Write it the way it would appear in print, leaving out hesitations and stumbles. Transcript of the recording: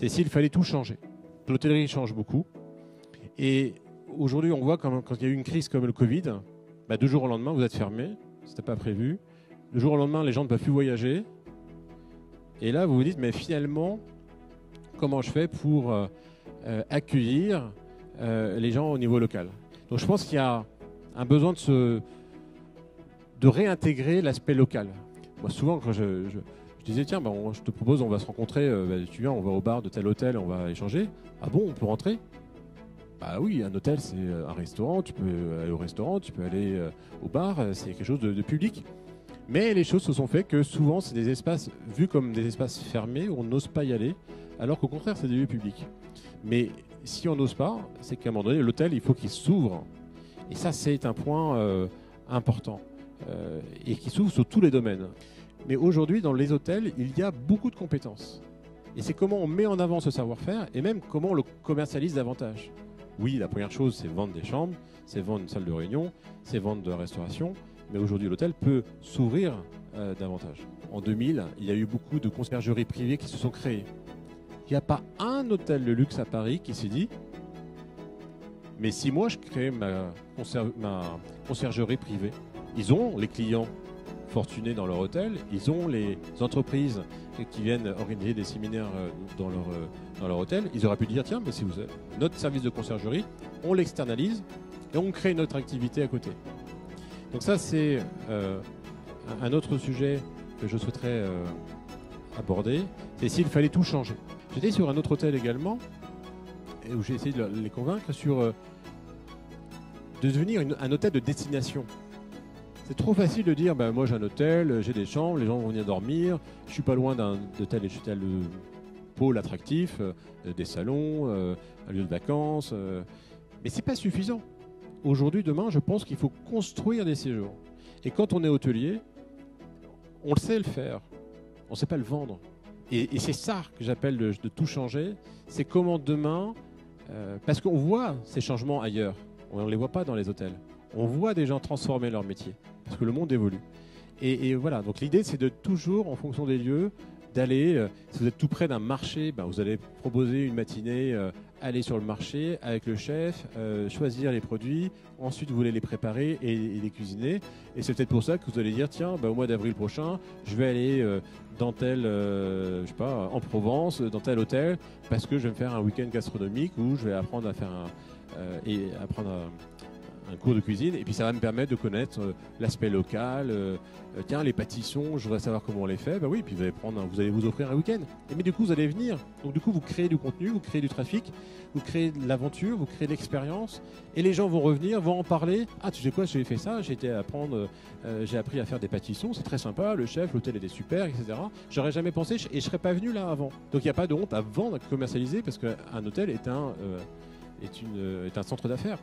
c'est s'il fallait tout changer. L'hôtellerie change beaucoup. Et aujourd'hui, on voit quand il y a eu une crise comme le Covid, du jour au lendemain, vous êtes fermé, ce n'était pas prévu. Du jour au lendemain, les gens ne peuvent plus voyager. Et là, vous vous dites, mais finalement, comment je fais pour accueillir les gens au niveau local? Donc je pense qu'il y a un besoin de réintégrer l'aspect local. Moi, souvent, quand je disais, tiens, je te propose, on va se rencontrer, tu viens, on va au bar de tel hôtel, on va échanger. Ah bon, on peut rentrer? Bah oui, un hôtel, c'est un restaurant, tu peux aller au restaurant, tu peux aller au bar, c'est quelque chose de public. Mais les choses se sont faites que souvent, c'est des espaces vus comme des espaces fermés où on n'ose pas y aller, alors qu'au contraire, c'est des lieux publics. Mais si on n'ose pas, c'est qu'à un moment donné, l'hôtel, il faut qu'il s'ouvre. Et ça, c'est un point important et qui s'ouvre sur tous les domaines. Mais aujourd'hui, dans les hôtels, il y a beaucoup de compétences. Et c'est comment on met en avant ce savoir-faire et même comment on le commercialise davantage. Oui, la première chose, c'est vendre des chambres, c'est vendre une salle de réunion, c'est vendre de la restauration. Mais aujourd'hui, l'hôtel peut s'ouvrir davantage. En 2000, il y a eu beaucoup de conciergeries privées qui se sont créées. Il n'y a pas un hôtel de luxe à Paris qui s'est dit « Mais si moi je crée ma conciergerie privée », ils ont les clients fortunés dans leur hôtel, ils ont les entreprises qui viennent organiser des séminaires dans leur hôtel, ils auraient pu dire « Tiens, si vous avez notre service de conciergerie, on l'externalise et on crée notre activité à côté ». Donc ça, c'est un autre sujet que je souhaiterais aborder, c'est s'il fallait tout changer. J'étais sur un autre hôtel également, où j'ai essayé de les convaincre de devenir un hôtel de destination. C'est trop facile de dire, moi j'ai un hôtel, j'ai des chambres, les gens vont venir dormir, je suis pas loin de tel pôle attractif, des salons, un lieu de vacances, mais c'est pas suffisant. Aujourd'hui, demain, je pense qu'il faut construire des séjours. Et quand on est hôtelier, on le sait le faire, on ne sait pas le vendre. Et c'est ça que j'appelle de tout changer, c'est comment demain, parce qu'on voit ces changements ailleurs, on ne les voit pas dans les hôtels. On voit des gens transformer leur métier, parce que le monde évolue. Et voilà, donc l'idée c'est de toujours, en fonction des lieux, d'aller, si vous êtes tout près d'un marché, vous allez proposer une matinée, aller sur le marché avec le chef, choisir les produits, ensuite vous allez les préparer et les cuisiner. Et c'est peut-être pour ça que vous allez dire, tiens, au mois d'avril prochain, je vais aller dans tel, en Provence, dans tel hôtel, parce que je vais me faire un week-end gastronomique où je vais apprendre à faire un cours de cuisine, et puis ça va me permettre de connaître l'aspect local. Tiens, les pâtissons, je voudrais savoir comment on les fait. Oui, puis vous allez vous offrir un week-end. Mais du coup, vous allez venir. Donc du coup, vous créez du contenu, vous créez du trafic, vous créez de l'aventure, vous créez de l'expérience, et les gens vont revenir, vont en parler. Ah, tu sais quoi, j'ai fait ça, j'ai appris à faire des pâtissons, c'est très sympa, le chef, l'hôtel était super, etc. J'aurais jamais pensé, et je serais pas venu là avant. Donc il n'y a pas de honte à vendre, à commercialiser, parce qu'un hôtel est un centre d'affaires.